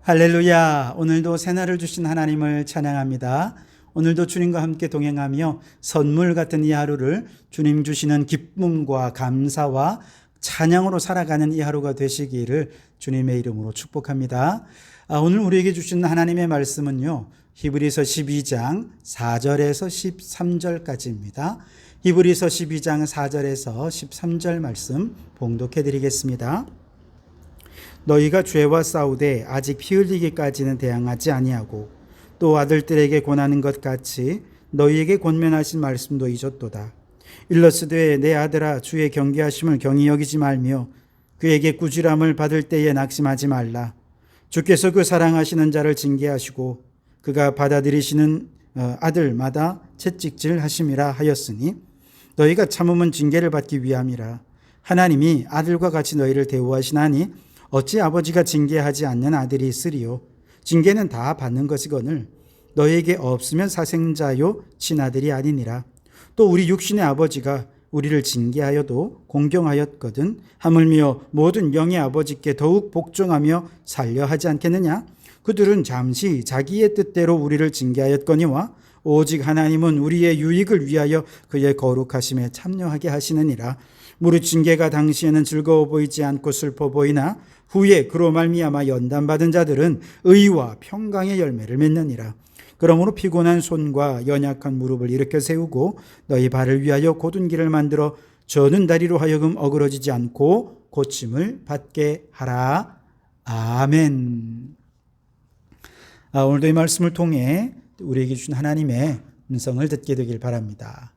할렐루야. 오늘도 새날을 주신 하나님을 찬양합니다. 오늘도 주님과 함께 동행하며 선물 같은 이 하루를 주님 주시는 기쁨과 감사와 찬양으로 살아가는 이 하루가 되시기를 주님의 이름으로 축복합니다. 오늘 우리에게 주신 하나님의 말씀은요, 히브리서 12장 4절에서 13절까지입니다. 히브리서 12장 4절에서 13절 말씀 봉독해 드리겠습니다. 너희가 죄와 싸우되 아직 피 흘리기까지는 대항하지 아니하고 또 아들들에게 권하는 것 같이 너희에게 권면하신 말씀도 잊었도다. 일러스되 내 아들아 주의 경계하심을 경히 여기지 말며 그에게 꾸지람을 받을 때에 낙심하지 말라. 주께서 그 사랑하시는 자를 징계하시고 그가 받아들이시는 아들마다 채찍질 하심이라 하였으니 너희가 참음은 징계를 받기 위함이라. 하나님이 아들과 같이 너희를 대우하시나니 어찌 아버지가 징계하지 않는 아들이 있으리요. 징계는 다 받는 것이거늘 너희에게 없으면 사생자요 친아들이 아니니라. 또 우리 육신의 아버지가 우리를 징계하여도 공경하였거든 하물며 모든 영의 아버지께 더욱 복종하며 살려 하지 않겠느냐. 그들은 잠시 자기의 뜻대로 우리를 징계하였거니와 오직 하나님은 우리의 유익을 위하여 그의 거룩하심에 참여하게 하시느니라. 무릇 징계가 당시에는 즐거워 보이지 않고 슬퍼 보이나 후에 그로 말미암아 연단받은 자들은 의와 평강의 열매를 맺느니라. 그러므로 피곤한 손과 연약한 무릎을 일으켜 세우고 너희 발을 위하여 곧은 길을 만들어 저는 다리로 하여금 어그러지지 않고 고침을 받게 하라. 아멘. 오늘도 이 말씀을 통해 우리에게 주신 하나님의 음성을 듣게 되길 바랍니다.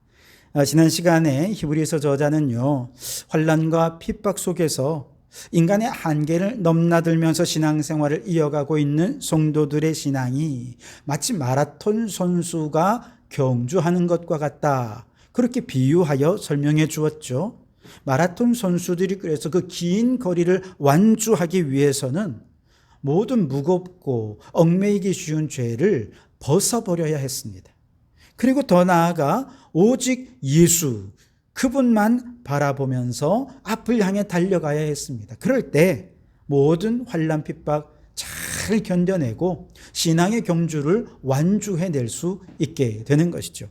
지난 시간에 히브리서 저자는요, 환난과 핍박 속에서 인간의 한계를 넘나들면서 신앙생활을 이어가고 있는 성도들의 신앙이 마치 마라톤 선수가 경주하는 것과 같다, 그렇게 비유하여 설명해 주었죠. 마라톤 선수들이 그래서 그 긴 거리를 완주하기 위해서는 모든 무겁고 얽매이기 쉬운 죄를 벗어버려야 했습니다. 그리고 더 나아가 오직 예수, 그분만 바라보면서 앞을 향해 달려가야 했습니다. 그럴 때 모든 환난 핍박 잘 견뎌내고 신앙의 경주를 완주해낼 수 있게 되는 것이죠.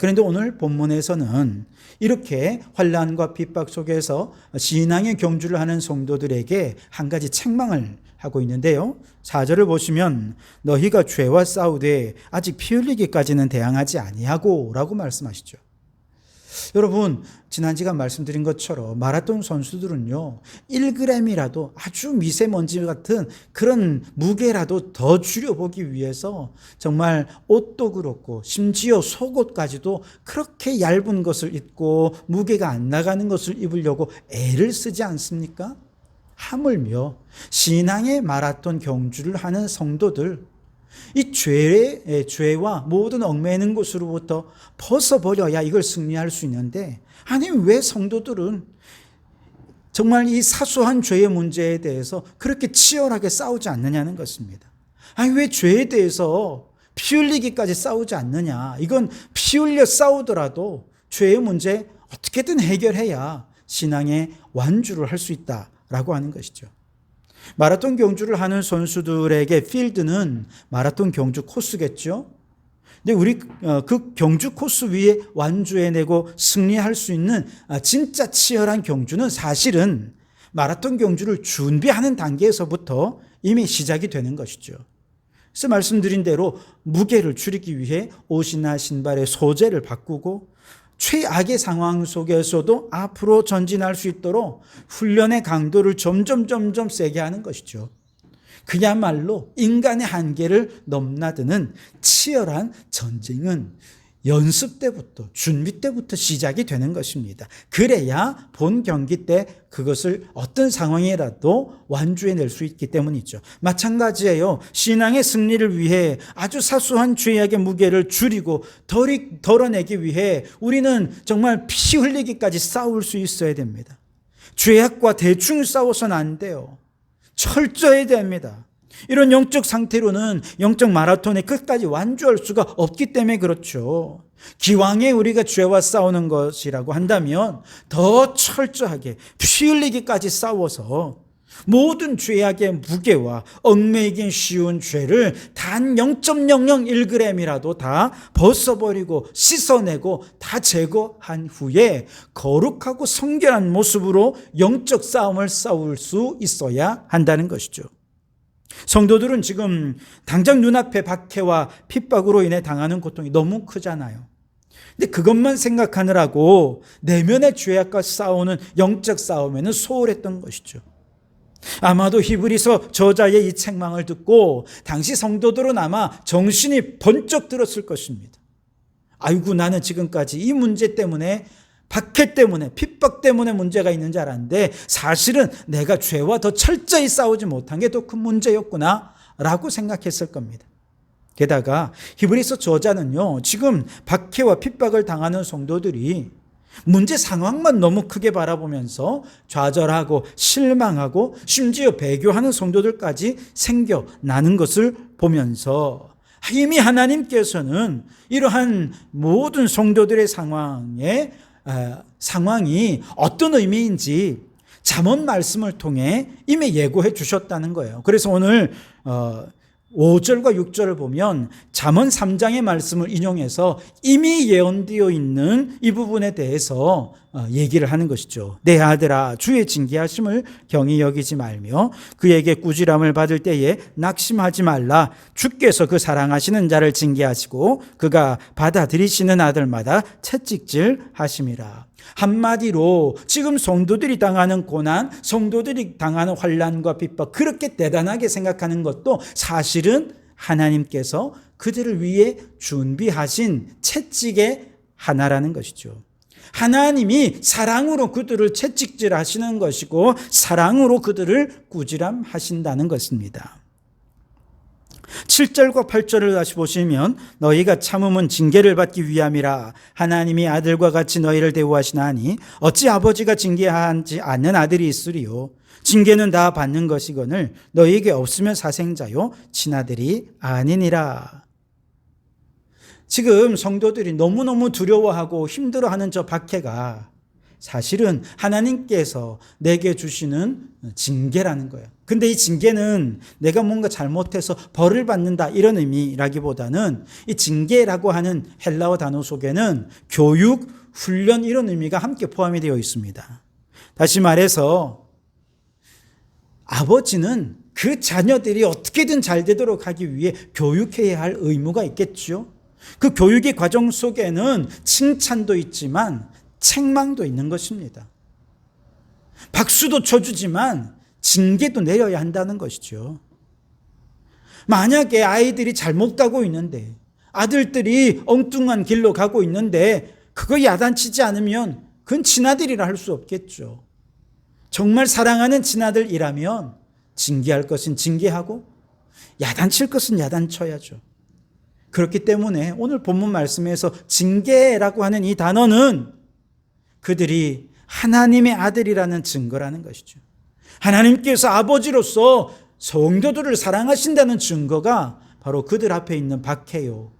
그런데 오늘 본문에서는 이렇게 환난과 핍박 속에서 신앙의 경주를 하는 성도들에게 한 가지 책망을 하고 있는데요. 4절을 보시면 너희가 죄와 싸우되 아직 피 흘리기까지는 대항하지 아니하고 라고 말씀하시죠. 여러분, 지난 시간 말씀드린 것처럼 마라톤 선수들은요, 1g이라도 아주 미세먼지 같은 그런 무게라도 더 줄여보기 위해서 정말 옷도 그렇고 심지어 속옷까지도 그렇게 얇은 것을 입고 무게가 안 나가는 것을 입으려고 애를 쓰지 않습니까? 하물며 신앙의 마라톤 경주를 하는 성도들, 이 죄와 모든 얽매이는 것으로부터 벗어버려야 이걸 승리할 수 있는데, 아니 왜 성도들은 정말 이 사소한 죄의 문제에 대해서 그렇게 치열하게 싸우지 않느냐는 것입니다. 아니 왜 죄에 대해서 피 흘리기까지 싸우지 않느냐. 이건 피 흘려 싸우더라도 죄의 문제 어떻게든 해결해야 신앙의 완주를 할 수 있다라고 하는 것이죠. 마라톤 경주를 하는 선수들에게 필드는 마라톤 경주 코스겠죠. 근데 우리 그 경주 코스 위에 완주해내고 승리할 수 있는 진짜 치열한 경주는 사실은 마라톤 경주를 준비하는 단계에서부터 이미 시작이 되는 것이죠. 그래서 말씀드린 대로 무게를 줄이기 위해 옷이나 신발의 소재를 바꾸고 최악의 상황 속에서도 앞으로 전진할 수 있도록 훈련의 강도를 점점 세게 하는 것이죠. 그야말로 인간의 한계를 넘나드는 치열한 전쟁은 연습 때부터, 준비 때부터 시작이 되는 것입니다. 그래야 본 경기 때 그것을 어떤 상황이라도 완주해낼 수 있기 때문이죠. 마찬가지예요. 신앙의 승리를 위해 아주 사소한 죄악의 무게를 줄이고 덜어내기 위해 우리는 정말 피 흘리기까지 싸울 수 있어야 됩니다. 죄악과 대충 싸워서는 안 돼요. 철저해야 됩니다. 이런 영적 상태로는 영적 마라톤에 끝까지 완주할 수가 없기 때문에 그렇죠. 기왕에 우리가 죄와 싸우는 것이라고 한다면 더 철저하게 피 흘리기까지 싸워서 모든 죄악의 무게와 얽매이긴 쉬운 죄를 단 0.001g이라도 다 벗어버리고 씻어내고 다 제거한 후에 거룩하고 성결한 모습으로 영적 싸움을 싸울 수 있어야 한다는 것이죠. 성도들은 지금 당장 눈앞에 박해와 핍박으로 인해 당하는 고통이 너무 크잖아요. 근데 그것만 생각하느라고 내면의 죄악과 싸우는 영적 싸움에는 소홀했던 것이죠. 아마도 히브리서 저자의 이 책망을 듣고 당시 성도들은 아마 정신이 번쩍 들었을 것입니다. 아이고, 나는 지금까지 이 문제 때문에, 박해 때문에, 핍박 때문에 문제가 있는 줄 알았는데 사실은 내가 죄와 더 철저히 싸우지 못한 게 더 큰 문제였구나 라고 생각했을 겁니다. 게다가 히브리서 저자는요, 지금 박해와 핍박을 당하는 성도들이 문제 상황만 너무 크게 바라보면서 좌절하고 실망하고 심지어 배교하는 성도들까지 생겨나는 것을 보면서 이미 하나님께서는 이러한 모든 성도들의 상황이 어떤 의미인지 잠언 말씀을 통해 이미 예고해 주셨다는 거예요. 그래서 오늘 5절과 6절을 보면 잠언 3장의 말씀을 인용해서 이미 예언되어 있는 이 부분에 대해서 얘기를 하는 것이죠. 내 아들아, 주의 징계하심을 경히 여기지 말며 그에게 꾸지람을 받을 때에 낙심하지 말라. 주께서 그 사랑하시는 자를 징계하시고 그가 받아들이시는 아들마다 채찍질 하심이라. 한마디로 지금 성도들이 당하는 고난, 성도들이 당하는 환난과 핍박, 그렇게 대단하게 생각하는 것도 사실은 하나님께서 그들을 위해 준비하신 채찍의 하나라는 것이죠. 하나님이 사랑으로 그들을 채찍질하시는 것이고 사랑으로 그들을 꾸지람하신다는 것입니다. 7절과 8절을 다시 보시면 너희가 참음은 징계를 받기 위함이라. 하나님이 아들과 같이 너희를 대우하시나니 어찌 아버지가 징계하지 않는 아들이 있으리요. 징계는 다 받는 것이거늘 너희에게 없으면 사생자요 친아들이 아니니라. 지금 성도들이 너무너무 두려워하고 힘들어하는 저 박해가 사실은 하나님께서 내게 주시는 징계라는 거예요. 근데 이 징계는 내가 뭔가 잘못해서 벌을 받는다 이런 의미라기보다는 이 징계라고 하는 헬라어 단어 속에는 교육, 훈련 이런 의미가 함께 포함이 되어 있습니다. 다시 말해서 아버지는 그 자녀들이 어떻게든 잘 되도록 하기 위해 교육해야 할 의무가 있겠죠. 그 교육의 과정 속에는 칭찬도 있지만 책망도 있는 것입니다. 박수도 쳐주지만 징계도 내려야 한다는 것이죠. 만약에 아이들이 잘못 가고 있는데, 아들들이 엉뚱한 길로 가고 있는데 그거 야단치지 않으면 그건 친아들이라 할 수 없겠죠. 정말 사랑하는 친아들이라면 징계할 것은 징계하고 야단칠 것은 야단쳐야죠. 그렇기 때문에 오늘 본문 말씀에서 징계라고 하는 이 단어는 그들이 하나님의 아들이라는 증거라는 것이죠. 하나님께서 아버지로서 성도들을 사랑하신다는 증거가 바로 그들 앞에 있는 박해요,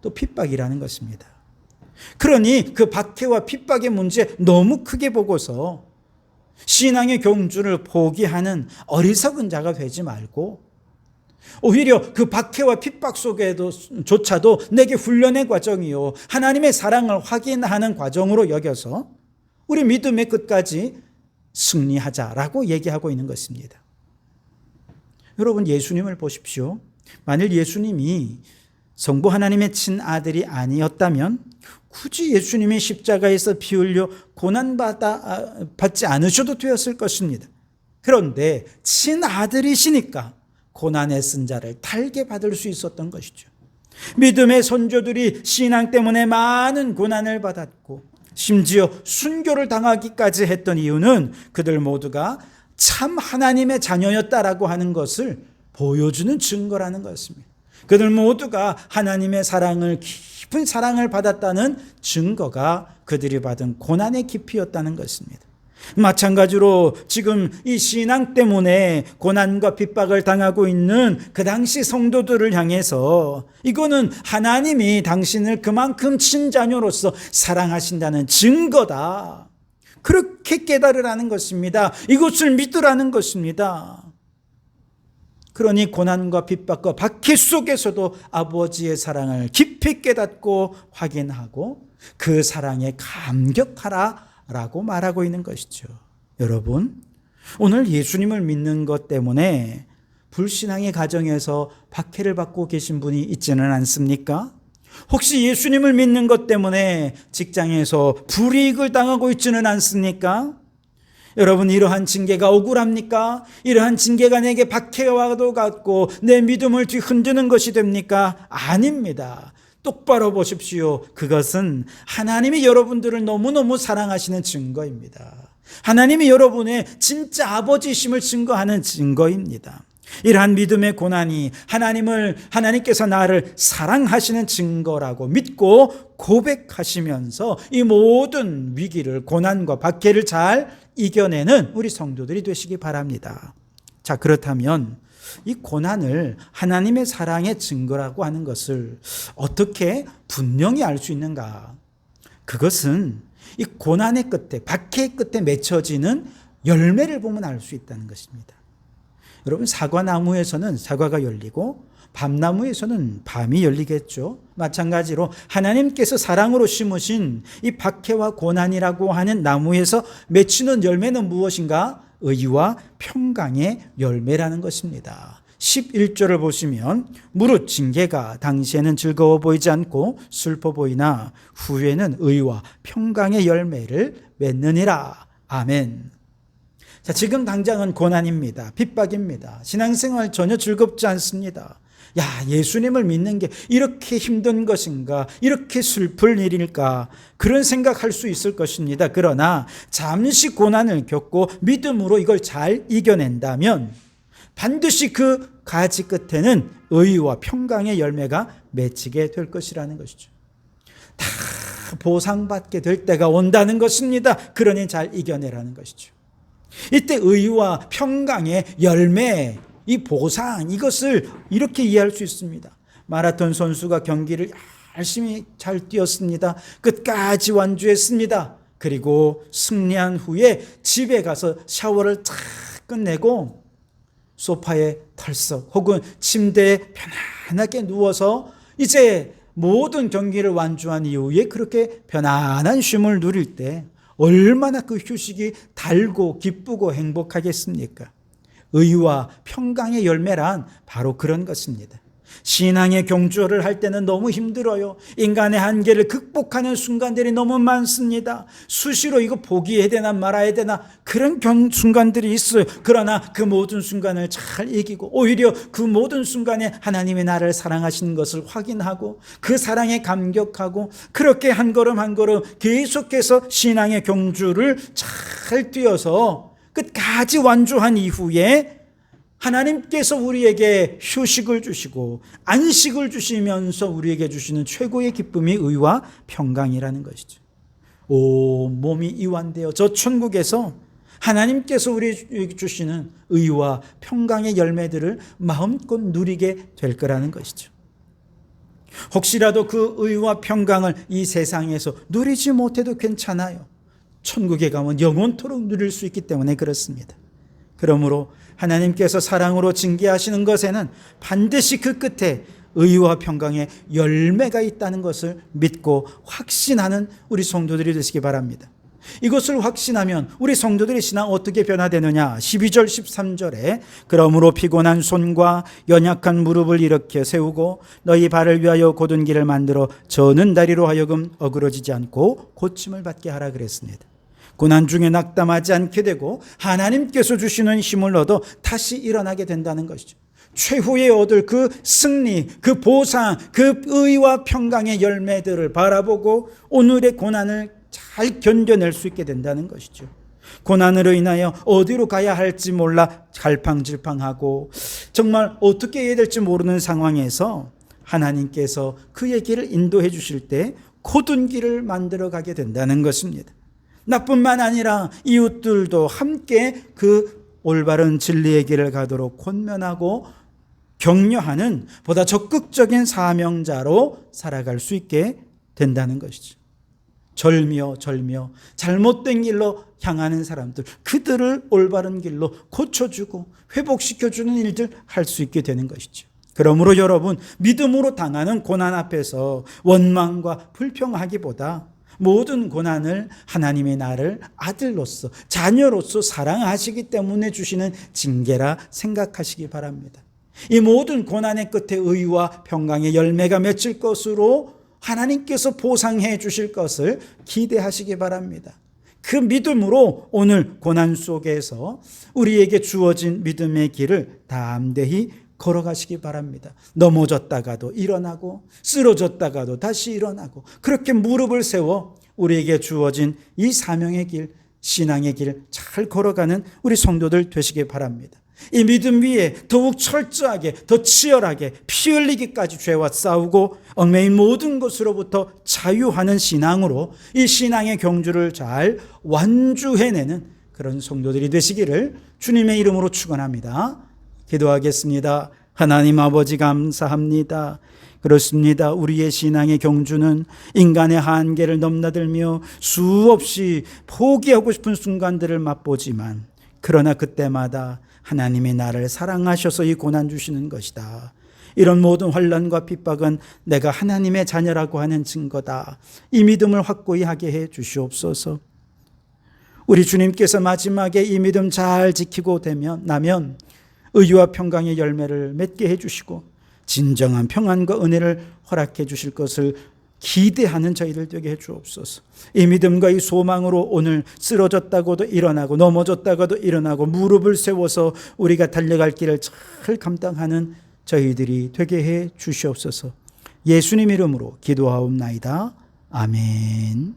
또 핍박이라는 것입니다. 그러니 그 박해와 핍박의 문제 너무 크게 보고서 신앙의 경주를 포기하는 어리석은 자가 되지 말고 오히려 그 박해와 핍박 속에조차도 내게 훈련의 과정이요, 하나님의 사랑을 확인하는 과정으로 여겨서 우리 믿음의 끝까지 승리하자라고 얘기하고 있는 것입니다. 여러분, 예수님을 보십시오. 만일 예수님이 성부 하나님의 친아들이 아니었다면 굳이 예수님이 십자가에서 피 흘려 고난받지 않으셔도 되었을 것입니다. 그런데 친아들이시니까 고난의 쓴 자를 달게 받을 수 있었던 것이죠. 믿음의 선조들이 신앙 때문에 많은 고난을 받았고 심지어 순교를 당하기까지 했던 이유는 그들 모두가 참 하나님의 자녀였다라고 하는 것을 보여주는 증거라는 것입니다. 그들 모두가 하나님의 사랑을, 깊은 사랑을 받았다는 증거가 그들이 받은 고난의 깊이였다는 것입니다. 마찬가지로 지금 이 신앙 때문에 고난과 핍박을 당하고 있는 그 당시 성도들을 향해서 이거는 하나님이 당신을 그만큼 친자녀로서 사랑하신다는 증거다. 그렇게 깨달으라는 것입니다. 이것을 믿으라는 것입니다. 그러니 고난과 핍박과 박해 속에서도 아버지의 사랑을 깊이 깨닫고 확인하고 그 사랑에 감격하라라고 말하고 있는 것이죠. 여러분, 오늘 예수님을 믿는 것 때문에 불신앙의 가정에서 박해를 받고 계신 분이 있지는 않습니까? 혹시 예수님을 믿는 것 때문에 직장에서 불이익을 당하고 있지는 않습니까? 여러분, 이러한 징계가 억울합니까? 이러한 징계가 내게 박해와도 같고 내 믿음을 뒤흔드는 것이 됩니까? 아닙니다. 똑바로 보십시오. 그것은 하나님이 여러분들을 너무너무 사랑하시는 증거입니다. 하나님이 여러분의 진짜 아버지심을 증거하는 증거입니다. 이러한 믿음의 고난이 하나님께서 나를 사랑하시는 증거라고 믿고 고백하시면서 이 모든 위기를, 고난과 박해를 잘 이겨내는 우리 성도들이 되시기 바랍니다. 자, 그렇다면 이 고난을 하나님의 사랑의 증거라고 하는 것을 어떻게 분명히 알 수 있는가? 그것은 이 고난의 끝에, 박해의 끝에 맺혀지는 열매를 보면 알 수 있다는 것입니다. 여러분, 사과나무에서는 사과가 열리고 밤나무에서는 밤이 열리겠죠. 마찬가지로 하나님께서 사랑으로 심으신 이 박해와 고난이라고 하는 나무에서 맺히는 열매는 무엇인가? 의와 평강의 열매라는 것입니다. 11절을 보시면 무릇 징계가 당시에는 즐거워 보이지 않고 슬퍼 보이나 후에는 의와 평강의 열매를 맺느니라. 아멘. 자, 지금 당장은 고난입니다. 핍박입니다. 신앙생활 전혀 즐겁지 않습니다. 야, 예수님을 믿는 게 이렇게 힘든 것인가? 이렇게 슬플 일일까? 그런 생각할 수 있을 것입니다. 그러나 잠시 고난을 겪고 믿음으로 이걸 잘 이겨낸다면 반드시 그 가지 끝에는 의와 평강의 열매가 맺히게 될 것이라는 것이죠. 다 보상받게 될 때가 온다는 것입니다. 그러니 잘 이겨내라는 것이죠. 이때 의와 평강의 열매, 이 보상, 이것을 이렇게 이해할 수 있습니다. 마라톤 선수가 경기를 열심히 잘 뛰었습니다. 끝까지 완주했습니다. 그리고 승리한 후에 집에 가서 샤워를 쫙 끝내고 소파에 털썩 혹은 침대에 편안하게 누워서 이제 모든 경기를 완주한 이후에 그렇게 편안한 쉼을 누릴 때 얼마나 그 휴식이 달고 기쁘고 행복하겠습니까? 의와 평강의 열매란 바로 그런 것입니다. 신앙의 경주를 할 때는 너무 힘들어요. 인간의 한계를 극복하는 순간들이 너무 많습니다. 수시로 이거 포기해야 되나 말아야 되나 그런 순간들이 있어요. 그러나 그 모든 순간을 잘 이기고 오히려 그 모든 순간에 하나님이 나를 사랑하시는 것을 확인하고 그 사랑에 감격하고 그렇게 한 걸음 한 걸음 계속해서 신앙의 경주를 잘 뛰어서 끝까지 완주한 이후에 하나님께서 우리에게 휴식을 주시고 안식을 주시면서 우리에게 주시는 최고의 기쁨이 의와 평강이라는 것이죠. 몸이 이완되어 저 천국에서 하나님께서 우리에게 주시는 의와 평강의 열매들을 마음껏 누리게 될 거라는 것이죠. 혹시라도 그 의와 평강을 이 세상에서 누리지 못해도 괜찮아요. 천국에 가면 영원토록 누릴 수 있기 때문에 그렇습니다. 그러므로 하나님께서 사랑으로 징계하시는 것에는 반드시 그 끝에 의와 평강의 열매가 있다는 것을 믿고 확신하는 우리 성도들이 되시기 바랍니다. 이것을 확신하면 우리 성도들의 신앙 어떻게 변화되느냐? 12절 13절에 그러므로 피곤한 손과 연약한 무릎을 일으켜 세우고 너희 발을 위하여 곧은 길을 만들어 저는 다리로 하여금 어그러지지 않고 고침을 받게 하라 그랬습니다. 고난 중에 낙담하지 않게 되고 하나님께서 주시는 힘을 얻어 다시 일어나게 된다는 것이죠. 최후에 얻을 그 승리, 그 보상, 그 의와 평강의 열매들을 바라보고 오늘의 고난을 잘 견뎌낼 수 있게 된다는 것이죠. 고난으로 인하여 어디로 가야 할지 몰라 갈팡질팡하고 정말 어떻게 해야 될지 모르는 상황에서 하나님께서 그의 길을 인도해 주실 때 곧은 길을 만들어 가게 된다는 것입니다. 나뿐만 아니라 이웃들도 함께 그 올바른 진리의 길을 가도록 권면하고 격려하는 보다 적극적인 사명자로 살아갈 수 있게 된다는 것이죠. 절며 잘못된 길로 향하는 사람들, 그들을 올바른 길로 고쳐주고 회복시켜주는 일들 할 수 있게 되는 것이죠. 그러므로 여러분, 믿음으로 당하는 고난 앞에서 원망과 불평하기보다 모든 고난을 하나님의 나를 아들로서, 자녀로서 사랑하시기 때문에 주시는 징계라 생각하시기 바랍니다. 이 모든 고난의 끝에 의와 평강의 열매가 맺힐 것으로 하나님께서 보상해 주실 것을 기대하시기 바랍니다. 그 믿음으로 오늘 고난 속에서 우리에게 주어진 믿음의 길을 담대히 걸어가시기 바랍니다. 넘어졌다가도 일어나고 쓰러졌다가도 다시 일어나고, 그렇게 무릎을 세워 우리에게 주어진 이 사명의 길, 신앙의 길 잘 걸어가는 우리 성도들 되시기 바랍니다. 이 믿음 위에 더욱 철저하게, 더 치열하게 피 흘리기까지 죄와 싸우고 얽매인 모든 것으로부터 자유하는 신앙으로 이 신앙의 경주를 잘 완주해내는 그런 성도들이 되시기를 주님의 이름으로 축원합니다. 기도하겠습니다. 하나님 아버지, 감사합니다. 그렇습니다. 우리의 신앙의 경주는 인간의 한계를 넘나들며 수없이 포기하고 싶은 순간들을 맛보지만, 그러나 그때마다 하나님이 나를 사랑하셔서 이 고난 주시는 것이다. 이런 모든 환난과 핍박은 내가 하나님의 자녀라고 하는 증거다. 이 믿음을 확고히 하게 해 주시옵소서. 우리 주님께서 마지막에 이 믿음 잘 지키고 나면 의와 평강의 열매를 맺게 해주시고 진정한 평안과 은혜를 허락해 주실 것을 기대하는 저희들 되게 해 주옵소서. 이 믿음과 이 소망으로 오늘 쓰러졌다고도 일어나고 넘어졌다고도 일어나고 무릎을 세워서 우리가 달려갈 길을 잘 감당하는 저희들이 되게 해 주시옵소서. 예수님 이름으로 기도하옵나이다. 아멘.